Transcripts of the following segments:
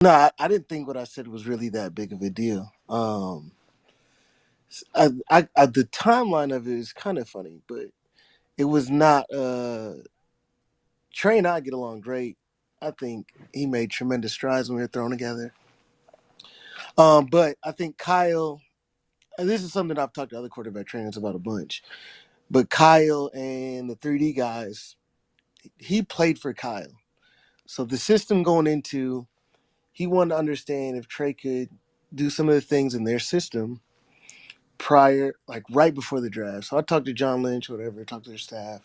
No, I didn't think what I said was really that big of a deal. The timeline of it is kind of funny, but it was not. Trey and I get along great. I think he made tremendous strides when we were thrown together. But I think Kyle, and this is something I've talked to other quarterback trainers about a bunch. But Kyle and the 3D guys, he played for Kyle. So the system going into, he wanted to understand if Trey could do some of the things in their system prior, like right before the draft. So I talked to John Lynch, whatever, talked to their staff.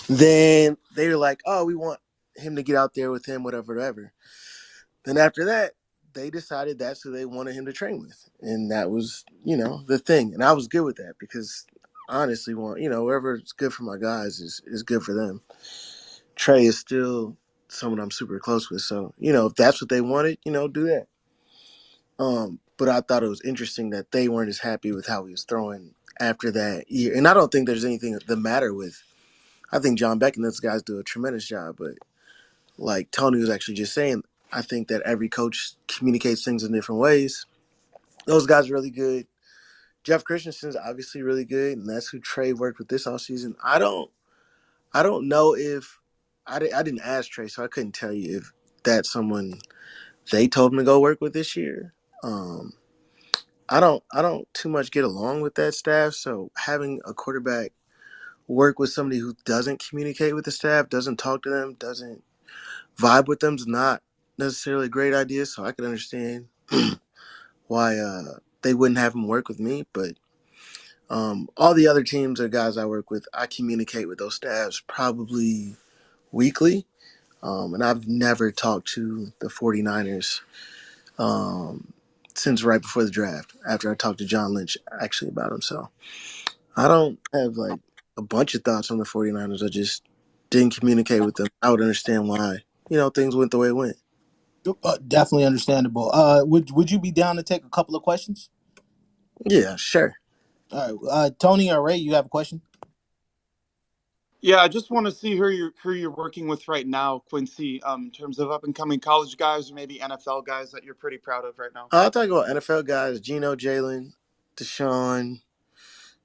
Then they were like, oh, we want him to get out there with him, whatever, whatever. Then after that, they decided that's who they wanted him to train with. And that was, the thing. And I was good with that because honestly, whatever's good for my guys is good for them. Trey is still someone I'm super close with. So, if that's what they wanted, do that. But I thought it was interesting that they weren't as happy with how he was throwing after that year. And I don't think there's anything the matter with. I think John Beck and those guys do a tremendous job. But like Tony was actually just saying, I think that every coach communicates things in different ways. Those guys are really good. Jeff Christensen's obviously really good, and that's who Trey worked with this offseason. I don't know if I didn't ask Trey, so I couldn't tell you if that's someone they told him to go work with this year. Um, I don't too much get along with that staff, so having a quarterback work with somebody who doesn't communicate with the staff, doesn't talk to them, doesn't vibe with them is not necessarily a great idea. So I could understand why they wouldn't have him work with me, but all the other teams or guys I work with, I communicate with those staffs probably weekly. And I've never talked to the 49ers since right before the draft, after I talked to John Lynch actually about him. So I don't have like a bunch of thoughts on the 49ers. I just didn't communicate with them. I would understand why, things went the way it went. Definitely understandable. Would you be down to take a couple of questions? Yeah, sure. All right, Tony or Ray, you have a question? Yeah, I just want to see who you're working with right now, Quincy, in terms of up and coming college guys or maybe NFL guys that you're pretty proud of right now. I'll talk about NFL guys: Geno, Jalen, Deshaun,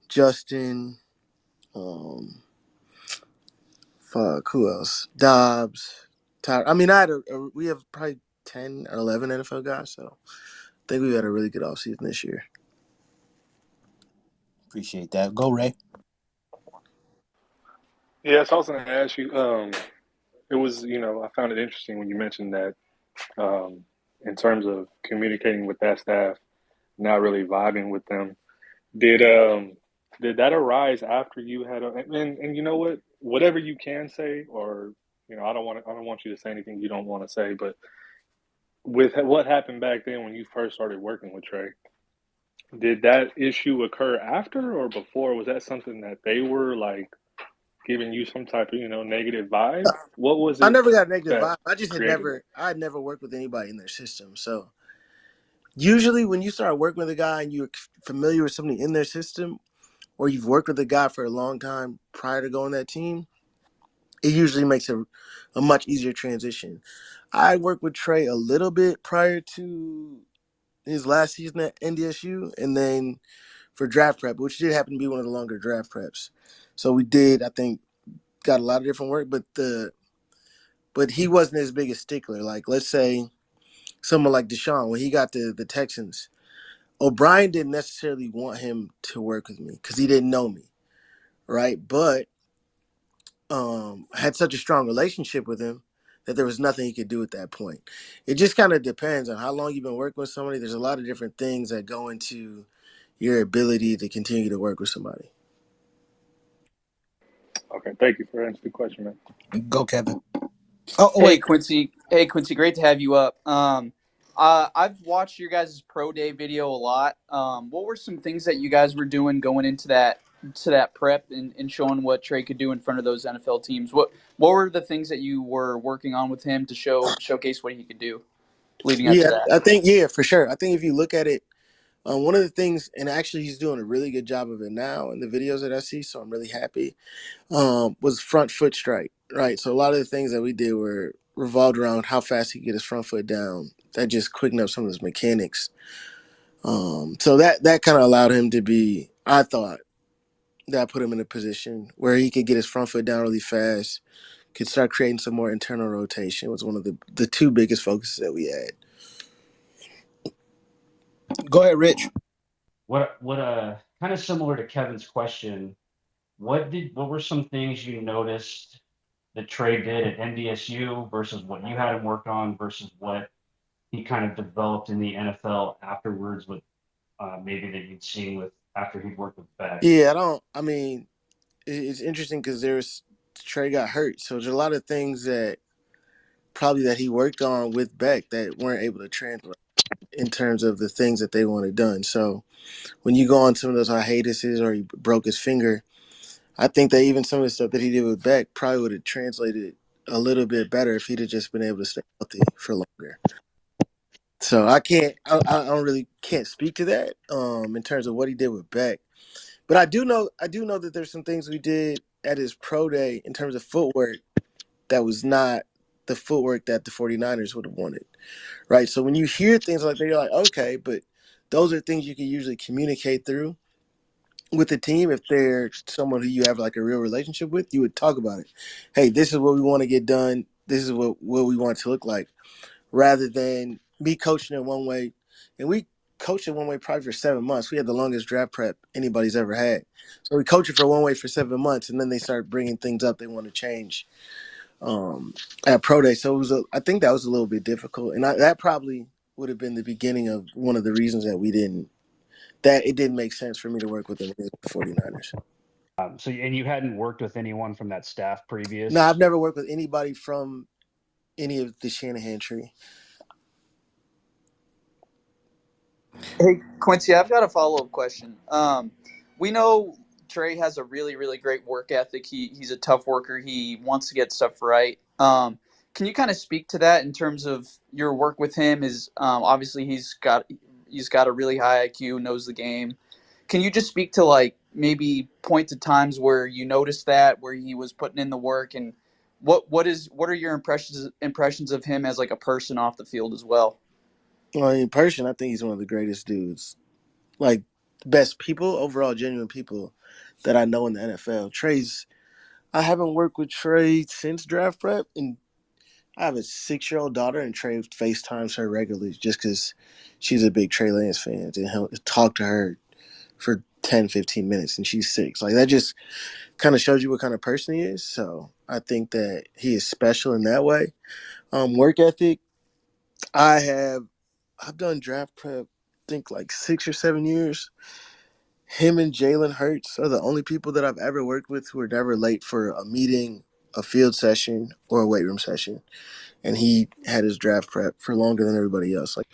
Justin. Um, Fuck, who else? Dobbs. Tyler. I mean, we have probably 10 or 11 NFL guys, so I think we had a really good offseason this year. Appreciate that. Go, Ray. Yeah, so I was going to ask you. It was, I found it interesting when you mentioned that, in terms of communicating with that staff, not really vibing with them. Did did that arise after you had and you know what? Whatever you can say, or I don't want you to say anything you don't want to say, but with what happened back then when you first started working with Trey, did that issue occur after or before? Was that something that they were like giving you some type of, negative vibe? What was I it never got a negative that vibe. created it? I had never worked with anybody in their system. So usually when you start working with a guy and you're familiar with somebody in their system, or you've worked with a guy for a long time prior to going that team, it usually makes a much easier transition. I worked with Trey a little bit prior to his last season at NDSU, and then for draft prep, which did happen to be one of the longer draft preps. So we did, I think, got a lot of different work, but he wasn't as big a stickler. Like, let's say someone like Deshaun, when he got to the Texans, O'Brien didn't necessarily want him to work with me because he didn't know me, right? But had such a strong relationship with him that there was nothing he could do at that point. It just kind of depends on how long you've been working with somebody. There's a lot of different things that go into your ability to continue to work with somebody. Okay, thank you for answering the question, man. Go, Kevin. Oh, Hey wait. Quincy. Hey Quincy, great to have you up. I've watched your guys' pro day video a lot. What were some things that you guys were doing going into that prep and showing what Trey could do in front of those NFL teams? What were the things that you were working on with him to showcase what he could do leading up to Yeah, that? I think, yeah, for sure. I think if you look at it, one of the things, and actually he's doing a really good job of it now in the videos that I see, so I'm really happy, was front foot strike, right? So a lot of the things that we did were revolved around how fast he could get his front foot down. That just quickened up some of his mechanics. So that kind of allowed him to be, I thought, that put him in a position where he could get his front foot down really fast, could start creating some more internal rotation. Was one of the two biggest focuses that we had. Go ahead, Rich. What kind of similar to Kevin's question, what were some things you noticed that Trey did at NDSU versus what you had him work on versus what he kind of developed in the NFL afterwards with maybe that you'd seen with after he'd worked with Beck? Yeah, I mean, it's interesting because Trey got hurt, so there's a lot of things that probably that he worked on with Beck that weren't able to translate in terms of the things that they wanted done. So when you go on some of those hiatuses or he broke his finger, I think that even some of the stuff that he did with Beck probably would have translated a little bit better if he'd have just been able to stay healthy for longer. So I don't really can't speak to that in terms of what he did with Beck. But I do know that there's some things we did at his pro day in terms of footwork that was not the footwork that the 49ers would have wanted. Right. So when you hear things like that, you're like, okay, but those are things you can usually communicate through with the team. If they're someone who you have like a real relationship with, you would talk about it. Hey, this is what we want to get done. This is what we want it to look like, rather than me coaching in one way. And we coached in one way probably for 7 months. We had the longest draft prep anybody's ever had. So we coached it for one way for 7 months, and then they start bringing things up they want to change at pro day. So I think that was a little bit difficult, and that probably would have been the beginning of one of the reasons that it didn't make sense for me to work with the 49ers. So and you hadn't worked with anyone from that staff No, I've previous? never worked with anybody from any of the Shanahan tree. Hey, Quincy, I've got a follow-up question. We know Trey has a really, really great work ethic. He's a tough worker. He wants to get stuff right. Can you kind of speak to that in terms of your work with him? Is obviously he's got a really high IQ, knows the game. Can you just speak to like maybe point to times where you noticed that where he was putting in the work, and what are your impressions of him as like a person off the field as well? Well, in person, I think he's one of the greatest dudes. Like, best people, overall genuine people that I know in the NFL. I haven't worked with Trey since draft prep, and I have a 6-year-old daughter, and Trey FaceTimes her regularly just because she's a big Trey Lance fan, and he'll talk to her for 10, 15 minutes, and she's 6. Like, that just kind of shows you what kind of person he is. So I think that he is special in that way. Work ethic, I've done draft prep, I think like 6 or 7 years. Him and Jalen Hurts are the only people that I've ever worked with who are never late for a meeting, a field session, or a weight room session. And he had his draft prep for longer than everybody else. Like,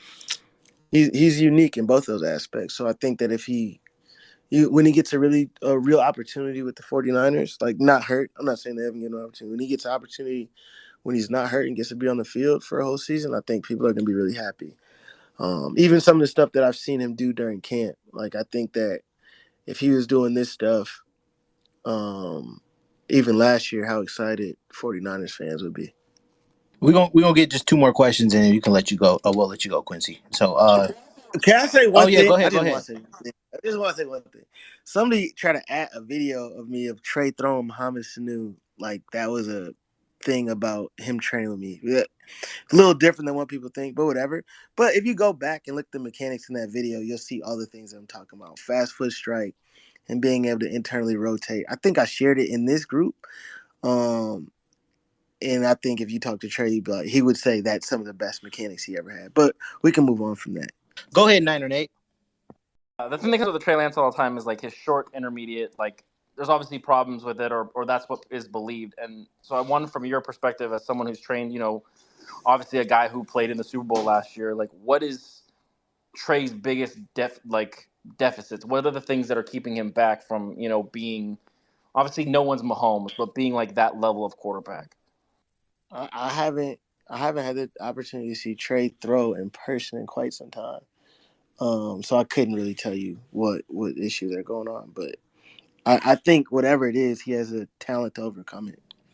he's unique in both those aspects. So I think that when he gets a real opportunity with the 49ers, like not hurt, I'm not saying they haven't given an opportunity. When he gets an opportunity when he's not hurt and gets to be on the field for a whole season, I think people are going to be really happy. Even some of the stuff that I've seen him do during camp, like I think that if he was doing this stuff, even last year, how excited 49ers fans would be. We gonna get just two more questions and you can let you go. We'll let you go, Quincy. So Can I say oh one yeah, thing? go I ahead, go just want ahead. to say one thing. I just want to say one thing. Somebody tried to add a video of me of Trey throwing Muhammad Sanu. Like, that was a thing about him training with me. Yeah, a little different than what people think, but whatever. But if you go back and look at the mechanics in that video, you'll see all the things that I'm talking about. Fast foot strike and being able to internally rotate. I think I shared it in this group. And I think if you talk to Trey, he would say that's some of the best mechanics he ever had. But we can move on from that. Go ahead, Niner Nate. The thing that comes with the Trey Lance all the time is like his short intermediate. Like there's obviously problems with it, or that's what is believed. And so I wonder from your perspective as someone who's trained, obviously a guy who played in the Super Bowl last year. Like what is Trey's biggest deficits? What are the things that are keeping him back from being obviously no one's Mahomes, but being like that level of quarterback? I haven't had the opportunity to see Trey throw in person in quite some time. So I couldn't really tell you what issues are going on, but I think whatever it is, he has a talent to overcome it.